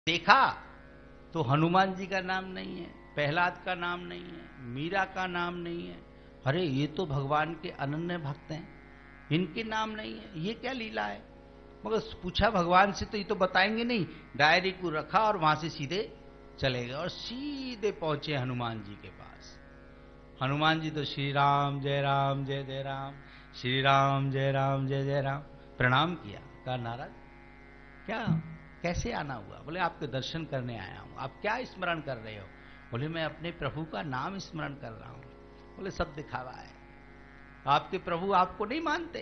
देखा तो हनुमान जी का नाम नहीं है, प्रहलाद का नाम नहीं है, मीरा का नाम नहीं है। अरे ये तो भगवान के अनन्य भक्त हैं, इनके नाम नहीं है, ये क्या लीला है। मगर पूछा भगवान से तो ये तो बताएंगे नहीं। डायरी को रखा और वहां से सीधे चले गए और सीधे पहुंचे हनुमान जी के पास। हनुमान जी तो श्री राम जय राम, श्री राम जय जय राम, प्रणाम किया। कहा नारद क्या, कैसे आना हुआ। बोले आपके दर्शन करने आया हूं। आप क्या स्मरण कर रहे हो। बोले मैं अपने प्रभु का नाम स्मरण कर रहा हूं। बोले सब दिखावा है, आपके प्रभु आपको नहीं मानते।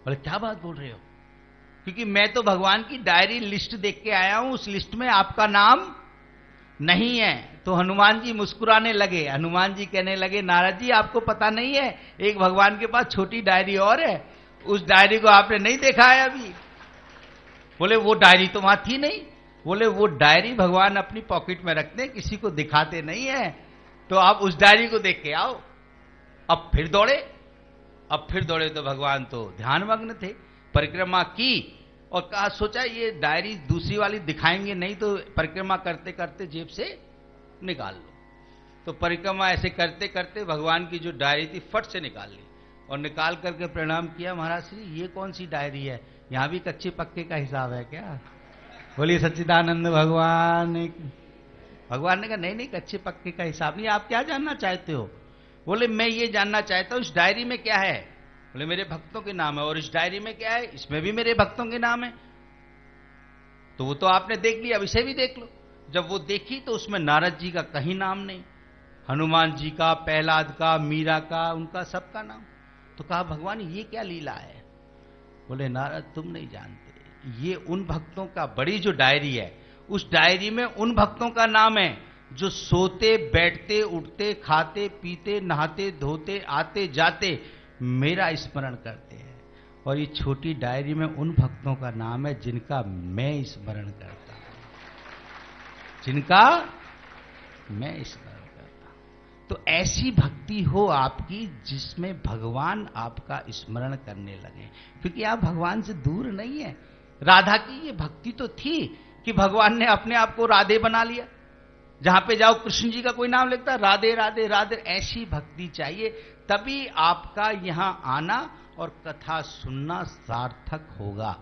बोले क्या बात बोल रहे हो। क्योंकि मैं तो भगवान की डायरी लिस्ट देख के आया हूं, उस लिस्ट में आपका नाम नहीं है। तो हनुमान जी मुस्कुराने लगे। हनुमान जी कहने लगे नारद जी आपको पता नहीं है, एक भगवान के पास छोटी डायरी और है, उस डायरी को आपने नहीं देखा है अभी। बोले वो डायरी तो वहां थी नहीं। बोले वो डायरी भगवान अपनी पॉकेट में रखते हैं, किसी को दिखाते नहीं है, तो आप उस डायरी को देख के आओ। अब फिर दौड़े तो भगवान तो ध्यानमग्न थे। परिक्रमा की और कहा सोचा ये डायरी दूसरी वाली दिखाएंगे नहीं तो परिक्रमा करते करते जेब से निकाल लो। तो परिक्रमा ऐसे करते करते भगवान की जो डायरी थी फट से निकाल ली और निकाल करके प्रणाम किया। महाराज श्री ये कौन सी डायरी है, यहां भी कच्चे पक्के का हिसाब है क्या। बोलिए सच्चिदानंद भगवान। भगवान ने कहा नहीं नहीं कच्चे पक्के का हिसाब नहीं, आप क्या जानना चाहते हो। बोले मैं ये जानना चाहता हूं इस डायरी में क्या है। बोले मेरे भक्तों के नाम है। और इस डायरी में क्या है, इसमें भी मेरे भक्तों के नाम है। तो वो तो आपने देख लिया, अब इसे भी देख लो। जब वो देखी तो उसमें नारद जी का कहीं नाम नहीं, हनुमान जी का, प्रहलाद का, मीरा का, उनका सबका नाम। तो कहा भगवान ये क्या लीला है। बोले नारद तुम नहीं जानते, ये उन भक्तों का, बड़ी जो डायरी है उस डायरी में उन भक्तों का नाम है जो सोते बैठते उठते खाते पीते नहाते धोते आते जाते मेरा स्मरण करते हैं। और ये छोटी डायरी में उन भक्तों का नाम है जिनका मैं स्मरण करता हूं, जिनका मैं स्मरण करता हूं। तो ऐसी भक्ति हो आपकी जिसमें भगवान आपका स्मरण करने लगे, क्योंकि आप भगवान से दूर नहीं है। राधा की ये भक्ति तो थी कि भगवान ने अपने आप को राधे बना लिया। जहां पे जाओ कृष्ण जी का कोई नाम लिखता है राधे राधे राधे। ऐसी भक्ति चाहिए, तभी आपका यहां आना और कथा सुनना सार्थक होगा।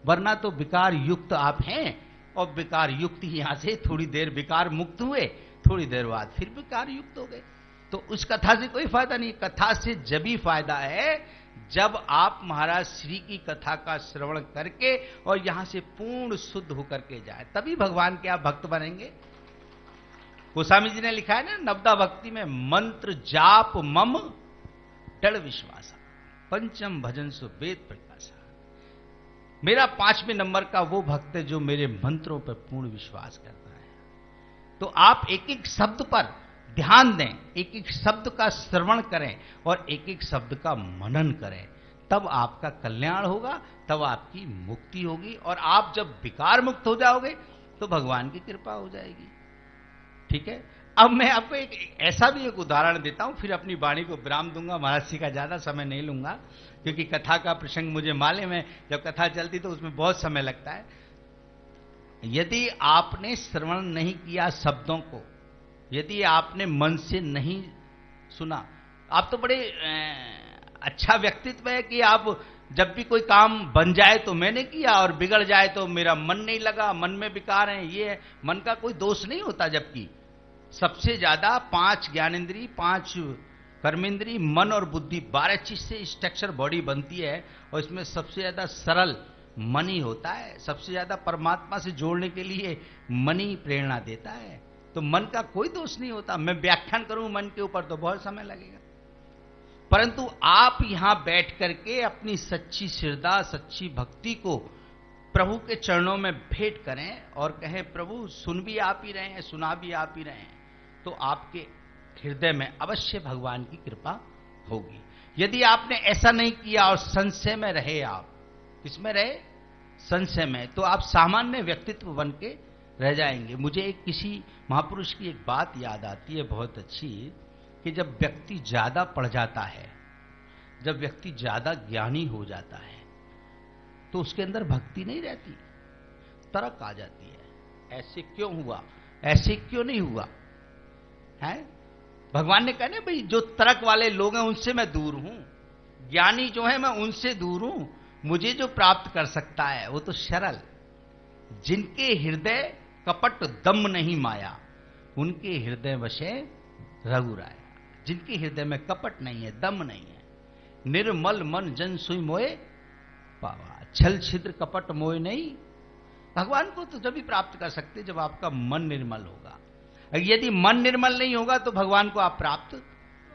वरना तो विकार युक्त आप हैं और विकार युक्त ही यहां से थोड़ी देर विकार मुक्त हुए, थोड़ी देर बाद फिर विकार युक्त हो गए। तो उस कथा से कोई फायदा नहीं। कथा से जब ही फायदा है जब आप महाराज श्री की कथा का श्रवण करके और यहां से पूर्ण शुद्ध होकर के जाए, तभी भगवान के आप भक्त बनेंगे। गोस्वामी जी ने लिखा है ना नवदा भक्ति में, मंत्र जाप मम दृढ़ विश्वासा, पंचम भजन सु वेद प्रकाशा। मेरा 5वें नंबर का वो भक्त है जो मेरे मंत्रों पर पूर्ण विश्वास करता है। तो आप एक एक शब्द पर ध्यान दें, एक एक शब्द का श्रवण करें और एक एक शब्द का मनन करें, तब आपका कल्याण होगा, तब आपकी मुक्ति होगी। और आप जब विकार मुक्त हो जाओगे तो भगवान की कृपा हो जाएगी। ठीक है। अब मैं आपको एक ऐसा भी एक उदाहरण देता हूं, फिर अपनी वाणी को विराम दूंगा। महाराज जी का ज्यादा समय नहीं लूंगा, क्योंकि कथा का प्रसंग मुझे मालूम है, जब कथा चलती तो उसमें बहुत समय लगता है। यदि आपने श्रवण नहीं किया शब्दों को, यदि आपने मन से नहीं सुना, आप तो बड़े अच्छा व्यक्तित्व है कि आप जब भी कोई काम बन जाए तो मैंने किया और बिगड़ जाए तो मेरा मन नहीं लगा, मन में विकार है, ये है। मन का कोई दोष नहीं होता, जबकि सबसे ज्यादा 5 ज्ञानेंद्री, 5 कर्मेंद्री, मन और बुद्धि, 12 चीज से स्ट्रक्चर बॉडी बनती है। और इसमें सबसे ज्यादा सरल मन ही होता है। सबसे ज्यादा परमात्मा से जोड़ने के लिए मन ही प्रेरणा देता है। तो मन का कोई दोष नहीं होता। मैं व्याख्यान करूं मन के ऊपर तो बहुत समय लगेगा, परंतु आप यहां बैठ करके अपनी सच्ची श्रद्धा, सच्ची भक्ति को प्रभु के चरणों में भेंट करें और कहें प्रभु सुन भी आप ही रहे हैं, सुना भी आप ही रहे हैं, तो आपके हृदय में अवश्य भगवान की कृपा होगी। यदि आपने ऐसा नहीं किया और संशय में रहे, आप किसमें रहे, संशय में, तो आप सामान्य व्यक्तित्व बन के रह जाएंगे। मुझे एक किसी महापुरुष की एक बात याद आती है बहुत अच्छी, कि जब व्यक्ति ज्यादा पढ़ जाता है, जब व्यक्ति ज्यादा ज्ञानी हो जाता है, तो उसके अंदर भक्ति नहीं रहती, तर्क आ जाती है। ऐसे क्यों हुआ, ऐसे क्यों नहीं हुआ है? भगवान ने कहा ना भाई, जो तर्क वाले लोग हैं उनसे मैं दूर हूं, ज्ञानी जो है मैं उनसे दूर हूं, मुझे जो प्राप्त कर सकता है वो तो सरल, जिनके हृदय कपट दम नहीं माया, उनके हृदय वशे रघुराया। जिनके हृदय में कपट नहीं है, दम नहीं है, निर्मल मन जन सुई मोए पावा, छल छिद्र कपट मोए नहीं। भगवान को तो जब भी प्राप्त कर सकते जब आपका मन निर्मल होगा। यदि मन निर्मल नहीं होगा तो भगवान को आप प्राप्त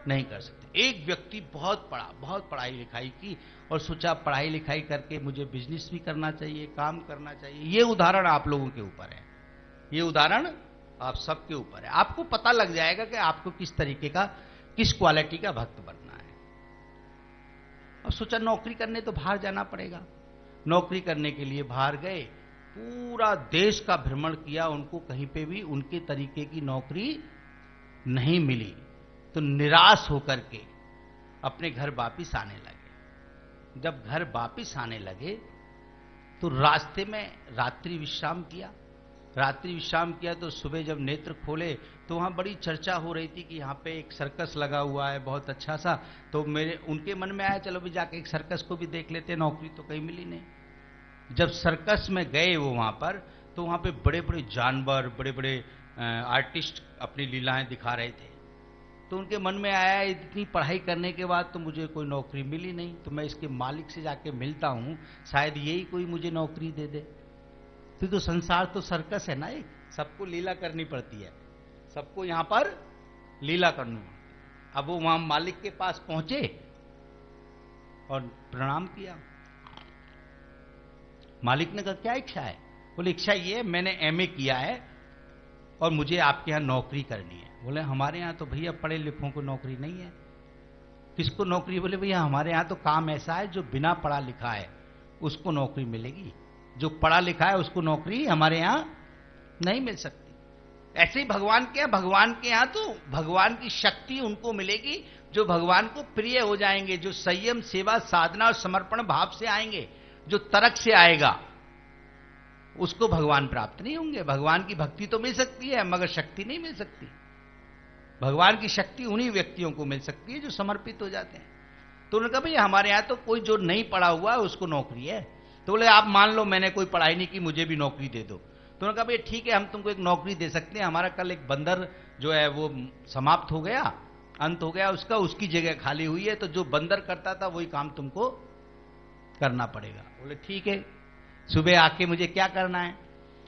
नहीं कर सकते। एक व्यक्ति बहुत पढ़ा, बहुत पढ़ाई लिखाई की और सोचा पढ़ाई लिखाई करके मुझे बिजनेस भी करना चाहिए, काम करना चाहिए। ये उदाहरण आप लोगों के ऊपर है, ये उदाहरण आप सबके ऊपर है। आपको पता लग जाएगा कि आपको किस तरीके का, किस क्वालिटी का भक्त बनना है। और सोचा नौकरी करने तो बाहर जाना पड़ेगा। नौकरी करने के लिए बाहर गए, पूरा देश का भ्रमण किया, उनको कहीं पे भी उनके तरीके की नौकरी नहीं मिली। तो निराश होकर के अपने घर वापिस आने लगे। जब घर वापिस आने लगे तो रास्ते में रात्रि विश्राम किया। रात्रि विश्राम किया तो सुबह जब नेत्र खोले तो वहां बड़ी चर्चा हो रही थी कि यहाँ पे एक सर्कस लगा हुआ है बहुत अच्छा सा। तो उनके मन में आया चलो भी जाके एक सर्कस को भी देख लेते, नौकरी तो कहीं मिली नहीं। जब सर्कस में गए वो वहां पर, तो वहां पे बड़े बड़े जानवर, बड़े बड़े आर्टिस्ट अपनी लीलाएं दिखा रहे थे। तो उनके मन में आया इतनी पढ़ाई करने के बाद तो मुझे कोई नौकरी मिली नहीं, तो मैं इसके मालिक से जाके मिलता हूं, शायद यही कोई मुझे नौकरी दे दे। तो संसार तो सर्कस है ना, एक सबको लीला करनी पड़ती है, सबको यहां पर लीला करनी पड़ती है। अब वो वहां मालिक के पास पहुंचे और प्रणाम किया। मालिक ने कहा क्या इच्छा है? बोले इच्छा ये है, मैंने एमए किया है और मुझे आपके यहां नौकरी करनी है। बोले हमारे यहां तो भैया पढ़े लिखों को नौकरी नहीं है। किसको नौकरी? बोले भैया हमारे यहां तो काम ऐसा है जो बिना पढ़ा लिखा है उसको नौकरी मिलेगी, जो पढ़ा लिखा है उसको नौकरी हमारे यहां नहीं मिल सकती। ऐसे ही भगवान के यहां तो भगवान की शक्ति उनको मिलेगी जो भगवान को प्रिय हो जाएंगे, जो संयम, सेवा, साधना और समर्पण भाव से आएंगे। जो तर्क से आएगा उसको भगवान प्राप्त नहीं होंगे। भगवान की भक्ति तो मिल सकती है मगर शक्ति नहीं मिल सकती। भगवान की शक्ति उन्हीं व्यक्तियों को मिल सकती है जो समर्पित हो जाते हैं। तो उन्होंने कहा भैया हमारे यहां तो कोई जो नहीं पढ़ा हुआ है उसको नौकरी है। तो बोले आप मान लो मैंने कोई पढ़ाई नहीं की, मुझे भी नौकरी दे दो। तो उन्होंने कहा भैया ठीक है, हम तुमको एक नौकरी दे सकते हैं। हमारा कल एक बंदर जो है वो समाप्त हो गया, अंत हो गया उसका, उसकी जगह खाली हुई है, तो जो बंदर करता था वही काम तुमको करना पड़ेगा। बोले ठीक है, सुबह आके मुझे क्या करना है?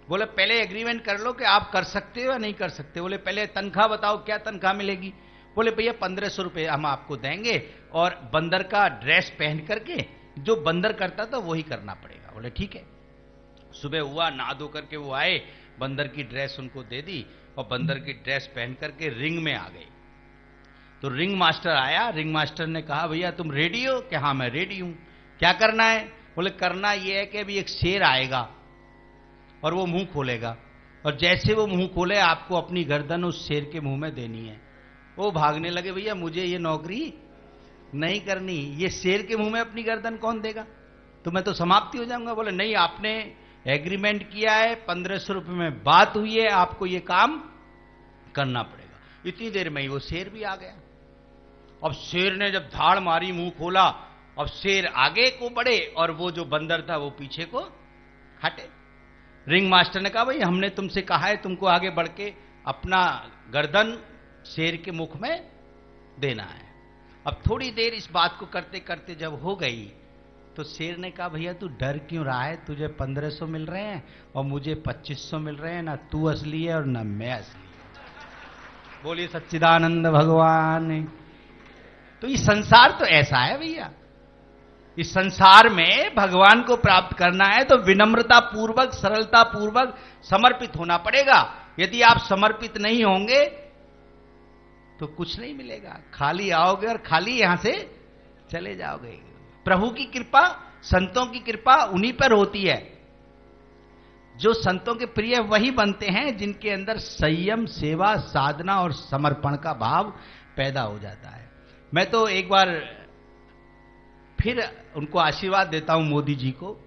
बोले पहले एग्रीमेंट कर लो कि आप कर सकते हो या नहीं कर सकते। बोले पहले तनख्वाह बताओ, क्या तनख्वाह मिलेगी? बोले भैया 1500 रुपए हम आपको देंगे और बंदर का ड्रेस पहन करके जो बंदर करता था वही करना पड़ेगा। बोले ठीक है। सुबह हुआ, नहा धो करके वो आए, बंदर की ड्रेस उनको दे दी और बंदर की ड्रेस पहन करके रिंग में आ गए। तो रिंग मास्टर आया, रिंग मास्टर ने कहा भैया तुम रेडी हो? कि हाँ मैं रेडी हूं। क्या करना है? बोले करना यह है कि अभी एक शेर आएगा और वो मुंह खोलेगा, और जैसे वो मुंह खोले आपको अपनी गर्दन उस शेर के मुंह में देनी है। वो भागने लगे, भैया मुझे ये नौकरी नहीं करनी, ये शेर के मुंह में अपनी गर्दन कौन देगा, तो मैं तो समाप्ति हो जाऊंगा। बोले नहीं, आपने एग्रीमेंट किया है, 1500 रुपए में बात हुई है, आपको ये काम करना पड़ेगा। इतनी देर में ही वो शेर भी आ गया। अब शेर ने जब धाड़ मारी, मुंह खोला, अब शेर आगे को बढ़े और वो जो बंदर था वो पीछे को हटे। रिंग मास्टर ने कहा भाई हमने तुमसे कहा है तुमको आगे बढ़ के अपना गर्दन शेर के मुख में देना है। अब थोड़ी देर इस बात को करते करते जब हो गई तो शेर ने कहा भैया तू डर क्यों रहा है? तुझे 1500 मिल रहे हैं और मुझे 2500 मिल रहे हैं, ना तू असली है और ना मैं असली। बोलिए सच्चिदानंद भगवान। तो ये संसार तो ऐसा है भैया। इस संसार में भगवान को प्राप्त करना है तो विनम्रता पूर्वक, सरलता पूर्वक समर्पित होना पड़ेगा। यदि आप समर्पित नहीं होंगे तो कुछ नहीं मिलेगा, खाली आओगे और खाली यहां से चले जाओगे। प्रभु की कृपा, संतों की कृपा उन्हीं पर होती है। जो संतों के प्रिय वही बनते हैं जिनके अंदर संयम, सेवा, साधना और समर्पण का भाव पैदा हो जाता है। मैं तो एक बार फिर उनको आशीर्वाद देता हूं, मोदी जी को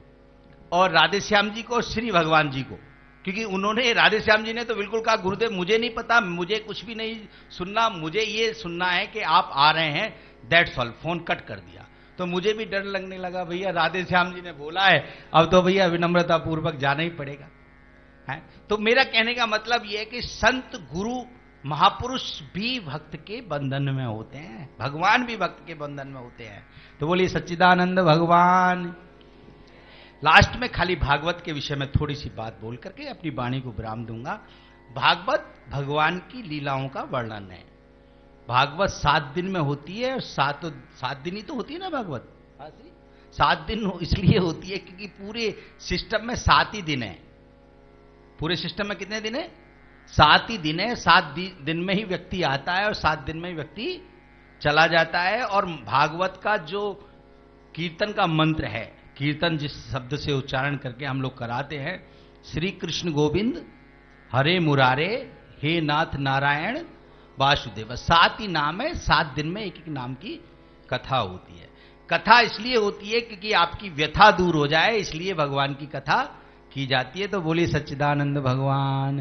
और राधे श्याम जी को और श्री भगवान जी को, क्योंकि उन्होंने, राधे श्याम जी ने तो बिल्कुल कहा, गुरुदेव मुझे नहीं पता, मुझे कुछ भी नहीं सुनना, मुझे ये सुनना है कि आप आ रहे हैं, दैट्स ऑल। फोन कट कर दिया। तो मुझे भी डर लगने लगा, भैया राधे श्याम जी ने बोला है, अब तो भैया विनम्रता पूर्वक जाना ही पड़ेगा है। तो मेरा कहने का मतलब यह है कि संत, गुरु, महापुरुष भी भक्त के बंधन में होते हैं, भगवान भी भक्त के बंधन में होते हैं। तो बोलिए सच्चिदानंद भगवान। लास्ट में खाली भागवत के विषय में थोड़ी सी बात बोल करके अपनी वाणी को विराम दूंगा। भागवत भगवान की लीलाओं का वर्णन है। भागवत 7 दिन में होती है, और 7 दिन ही तो होती है ना भागवत। 7 दिन इसलिए होती है क्योंकि पूरे सिस्टम में 7 ही दिन है। पूरे सिस्टम में कितने दिन है? 7 ही दिन है। 7 दिन में ही व्यक्ति आता है और 7 दिन में ही व्यक्ति चला जाता है। और भागवत का जो कीर्तन का मंत्र है, कीर्तन जिस शब्द से उच्चारण करके हम लोग कराते हैं, श्री कृष्ण गोविंद हरे मुरारे हे नाथ नारायण वासुदेव, 7 ही नाम है। 7 दिन में एक एक नाम की कथा होती है। कथा इसलिए होती है क्योंकि आपकी व्यथा दूर हो जाए, इसलिए भगवान की कथा की जाती है। तो बोलिए सच्चिदानंद भगवान।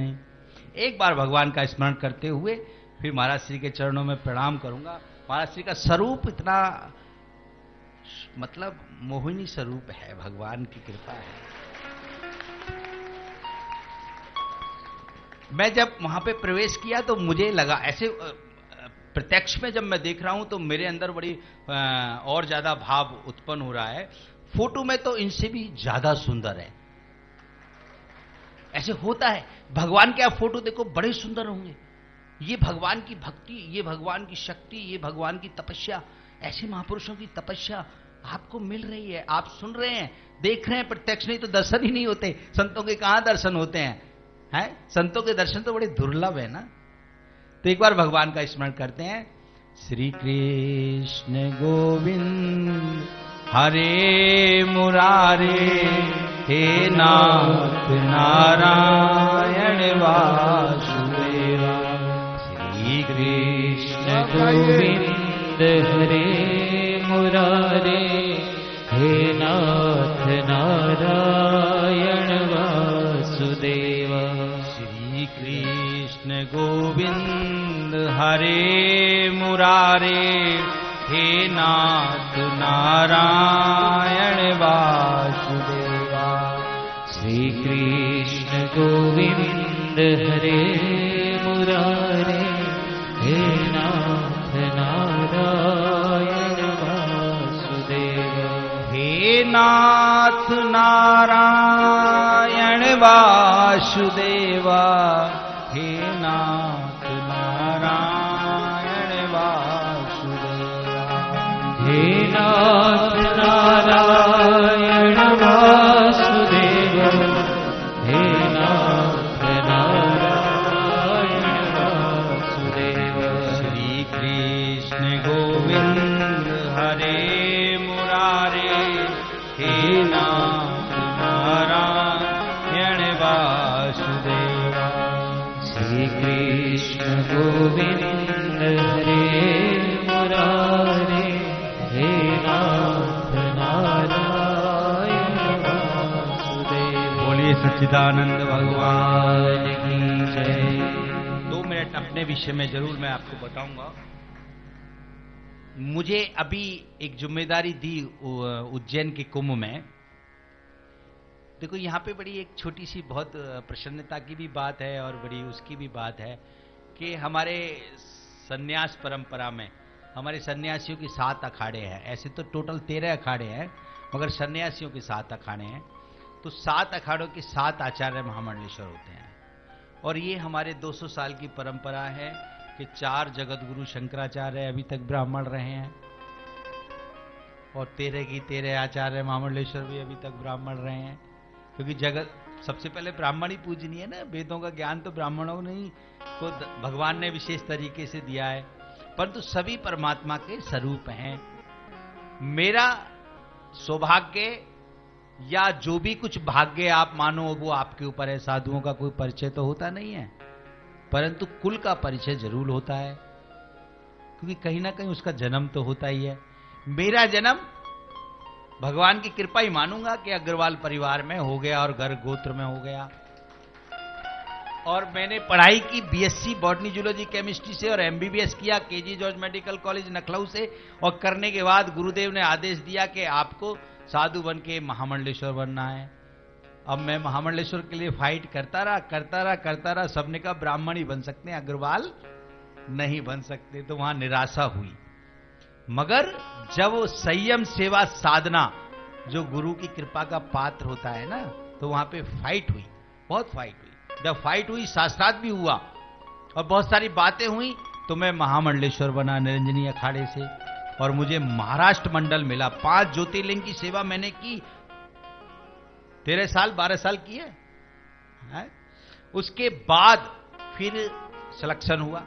एक बार भगवान का स्मरण करते हुए फिर महाराज श्री के चरणों में प्रणाम करूंगा। महाराज श्री का स्वरूप इतना मतलब मोहिनी स्वरूप है, भगवान की कृपा है। मैं जब वहां पे प्रवेश किया तो मुझे लगा ऐसे, प्रत्यक्ष में जब मैं देख रहा हूं तो मेरे अंदर बड़ी और ज्यादा भाव उत्पन्न हो रहा है। फोटो में तो इनसे भी ज्यादा सुंदर है। ऐसे होता है, भगवान के आप फोटो देखो बड़े सुंदर होंगे। ये भगवान की भक्ति, ये भगवान की शक्ति, ये भगवान की तपस्या, ऐसे महापुरुषों की तपस्या आपको मिल रही है, आप सुन रहे हैं, देख रहे हैं प्रत्यक्ष, नहीं तो दर्शन ही नहीं होते। संतों के कहां दर्शन होते हैं? संतों के दर्शन तो बड़े दुर्लभ है ना। तो एक बार भगवान का स्मरण करते हैं। श्री कृष्ण गोविंद हरे मुरारे हे नाथ नारायण वासुदेवा। श्री कृष्ण गोविंद हरे मुरारे हे नाथ नारायण वासुदेवा। श्री कृष्ण गोविंद हरे मुरारे हे नाथ नारायण वासुदेवा। श्री कृष्ण गोविंद हरे मुरारे हे नाथ नारायण वासुदेवा। हे नाथ नारायण वासुदेवा, हे नाथ नारायण वासुदेवा। हे नाथ नारायण वासुदेवा, हे नाथ नारायण वासुदेवा। श्री कृष्ण गोविंद हरे मुरारे हे नाथ नारायण वासुदेवा। श्री कृष्ण गोविंद हरे मुरारे हे नाथ नारायण वासुदेवा। बोलिए सच्चिदानंद भगवान की जय। 2 मिनट अपने विषय में जरूर मैं आपको बताऊंगा। मुझे अभी एक जिम्मेदारी दी उज्जैन के कुंभ में। देखो यहां पे बड़ी एक छोटी सी बहुत प्रसन्नता की भी बात है और बड़ी उसकी भी बात है कि हमारे सन्यास परंपरा में हमारे सन्यासियों की 7 अखाड़े हैं। ऐसे तो टोटल 13 अखाड़े हैं, मगर सन्यासियों के 7 अखाड़े हैं। तो 7 अखाड़ों के 7 आचार्य महामंडलेश्वर होते हैं। और ये हमारे 200 साल की परंपरा है कि 4 जगत गुरु शंकराचार्य अभी तक ब्राह्मण रहे हैं, और 13 की 13 आचार्य महामंडलेश्वर भी अभी तक ब्राह्मण रहे हैं। क्योंकि जगत सबसे पहले ब्राह्मण ही पूजनीय है ना। वेदों का ज्ञान तो ब्राह्मणों ने ही को भगवान ने विशेष तरीके से दिया है, परंतु सभी परमात्मा के स्वरूप हैं। मेरा सौभाग्य या जो भी कुछ भाग्य आप मानो वो आपके ऊपर है। साधुओं का कोई परिचय तो होता नहीं है, परंतु कुल का परिचय जरूर होता है, क्योंकि कहीं ना कहीं उसका जन्म तो होता ही है। मेरा जन्म भगवान की कृपा ही मानूंगा कि अग्रवाल परिवार में हो गया और गर्ग गोत्र में हो गया। और मैंने पढ़ाई की बीएससी बॉटनी जूलॉजी केमिस्ट्री से और एमबीबीएस किया KG George medical college Lucknow से। और करने के बाद गुरुदेव ने आदेश दिया कि आपको साधु बन के महामंडलेश्वर बनना है। अब मैं महामंडलेश्वर के लिए फाइट करता रहा। सबने कहा ब्राह्मण ही बन सकते हैं, अग्रवाल नहीं बन सकते। तो वहां निराशा हुई। मगर जब वो संयम सेवा साधना जो गुरु की कृपा का पात्र होता है ना, तो वहां पे फाइट हुई, बहुत फाइट हुई। जब फाइट हुई, शास्त्रार्थ भी हुआ और बहुत सारी बातें हुई, तो मैं महामंडलेश्वर बना निरंजनी अखाड़े से। और मुझे महाराष्ट्र मंडल मिला। 5 ज्योतिर्लिंग की सेवा मैंने की, 13 साल 12 साल की है। उसके बाद फिर सिलेक्शन हुआ,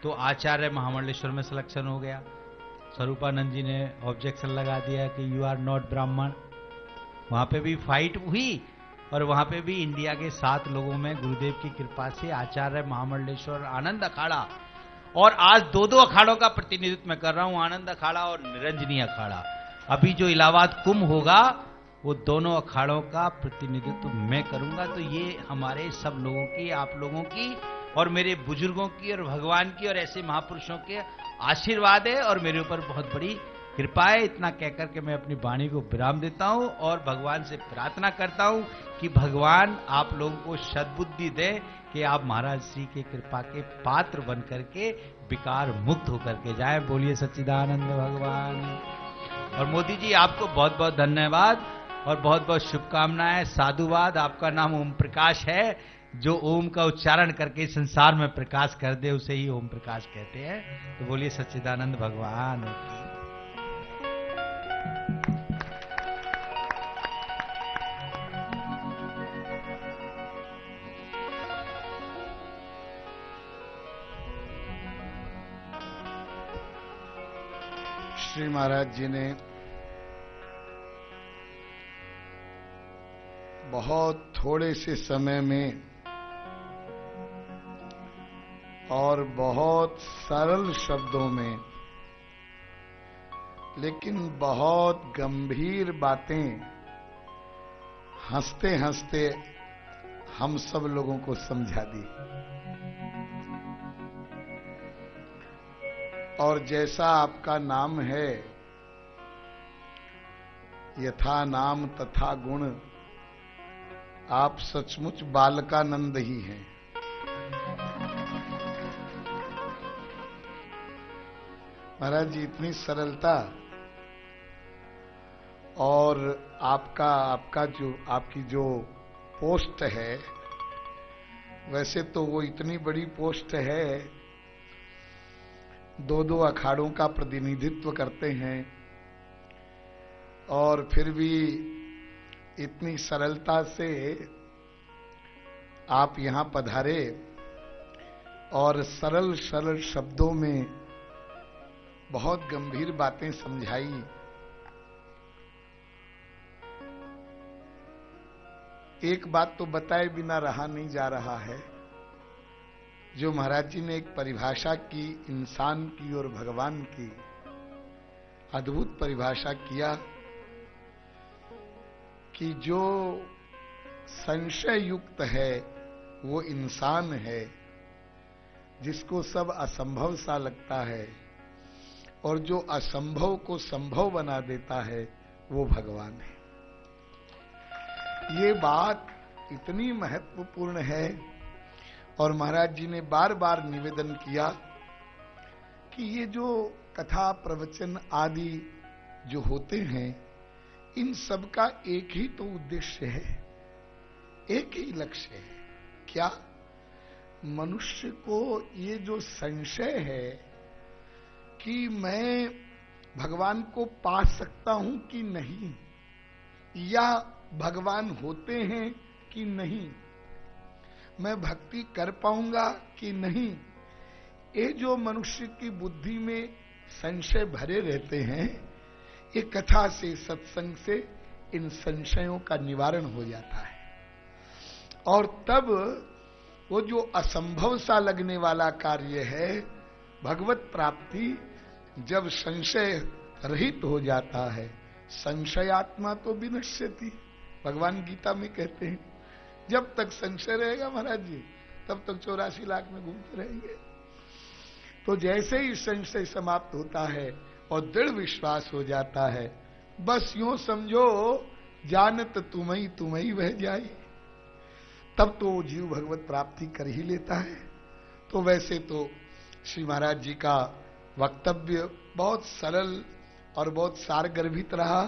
तो आचार्य महामंडलेश्वर में सिलेक्शन हो गया। स्वरूपानंद जी ने ऑब्जेक्शन लगा दिया कि यू आर नॉट ब्राह्मण। वहां पे भी फाइट हुई और वहां पे भी इंडिया के 7 लोगों में गुरुदेव की कृपा से आचार्य महामंडलेश्वर आनंद अखाड़ा, और आज 2 अखाड़ों का प्रतिनिधित्व मैं कर रहा हूं, आनंद अखाड़ा और निरंजनी अखाड़ा। अभी जो इलाहाबाद कुंभ होगा वो दोनों अखाड़ों का प्रतिनिधित्व मैं करूंगा। तो ये हमारे सब लोगों की, आप लोगों की और मेरे बुजुर्गों की और भगवान की और ऐसे महापुरुषों के आशीर्वाद है और मेरे ऊपर बहुत बड़ी कृपा है। इतना कहकर के मैं अपनी वाणी को विराम देता हूं और भगवान से प्रार्थना करता हूं कि भगवान आप लोगों को सद्बुद्धि दे कि आप महाराज श्री के कृपा के पात्र बन करके विकार मुक्त होकर के जाए। बोलिए सच्चिदानंद भगवान। और मोदी जी आपको बहुत बहुत धन्यवाद और बहुत बहुत शुभकामनाएं, साधुवाद। आपका नाम ओम प्रकाश है। जो ओम का उच्चारण करके संसार में प्रकाश कर दे उसे ही ओम प्रकाश कहते हैं। तो बोलिए सच्चिदानंद भगवान। श्री महाराज जी ने बहुत थोड़े से समय में और बहुत सरल शब्दों में, लेकिन बहुत गंभीर बातें हंसते हंसते हम सब लोगों को समझा दी। और जैसा आपका नाम है, यथा नाम तथा गुण, आप सचमुच बालकानंद ही हैं। महाराज जी इतनी सरलता और आपकी जो पोस्ट है, वैसे तो वो इतनी बड़ी पोस्ट है, 2 अखाड़ों का प्रतिनिधित्व करते हैं और फिर भी इतनी सरलता से आप यहां पधारे और सरल सरल शब्दों में बहुत गंभीर बातें समझाई। एक बात तो बताए बिना रहा नहीं जा रहा है, जो महाराज जी ने एक परिभाषा की इंसान की और भगवान की, अद्भुत परिभाषा किया कि जो संशय युक्त है वो इंसान है, जिसको सब असंभव सा लगता है, और जो असंभव को संभव बना देता है वो भगवान है। ये बात इतनी महत्वपूर्ण है और महाराज जी ने बार बार निवेदन किया कि ये जो कथा प्रवचन आदि जो होते हैं, इन सब का एक ही तो उद्देश्य है, एक ही लक्ष्य है। क्या? मनुष्य को ये जो संशय है कि मैं भगवान को पा सकता हूं कि नहीं, या भगवान होते हैं कि नहीं, मैं भक्ति कर पाऊंगा कि नहीं, ये जो मनुष्य की बुद्धि में संशय भरे रहते हैं, ये कथा से, सत्संग से इन संशयों का निवारण हो जाता है। और तब वो जो असंभव सा लगने वाला कार्य है, भगवत प्राप्ति, जब संशय रहित हो जाता है, संशयात्मा तो विनश्यति, भगवान गीता में कहते हैं। जब तक संशय रहेगा महाराज जी, तब तक 84 लाख में घूमते रहेंगे। तो जैसे ही संशय समाप्त होता है और दृढ़ विश्वास हो जाता है, बस यूं समझो जानत तुम्हें वह जाए, तब तो वो जीव भगवत प्राप्ति कर ही लेता है। तो वैसे तो श्री महाराज जी का वक्तव्य बहुत सरल और बहुत सारगर्भित रहा,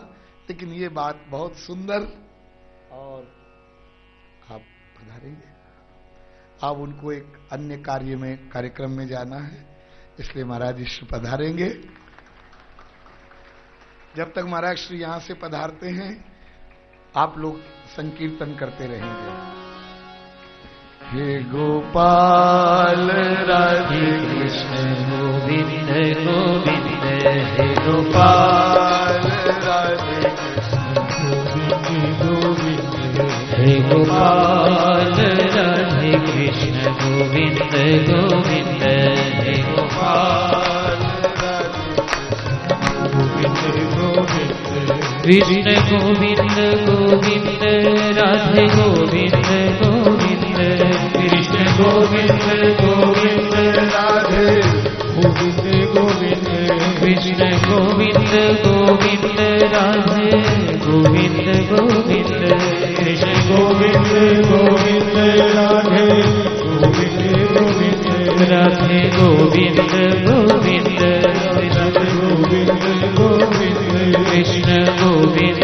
लेकिन ये बात बहुत सुंदर। और आप पधारेंगे, आप उनको एक अन्य कार्य में कार्यक्रम में जाना है, इसलिए महाराज जी श्री पधारेंगे। जब तक महाराज श्री यहां से पधारते हैं आप लोग संकीर्तन करते रहेंगे। हे गोपाल राधे कृष्ण गोविंद गोविंद, हे गोपाल राधे गोविंद, हे गोपाल राधे कृष्ण गोविंद गोविंद, हे गोपाल कृष्ण गोविंद गोविंद, राधे गोविंद गोविंद, कृष्ण गोविंद गोविंद, राधे गोविंद गोविंद, कृष्ण गोविंद गोविंद, राधे गोविंद गोविंद, कृष्ण गोविंद गोविंद, राधे गोविंद गोविंद, राधे गोविंद गोविंद, राधे गोविंद गोविंद, कृष्ण गोविंद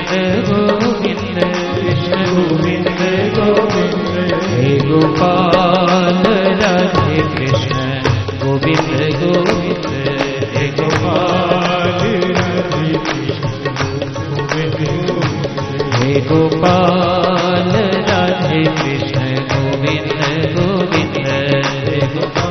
गोविंद, कृष्ण गोविंद गोविंद, हे गोपाल राधे कृष्ण गोविंद गोविंद, हे गोपाल राधे कृष्ण गोविंद गोविंद, हे गोपाल राधे कृष्ण गोविंद गोविंद, हे गोपाल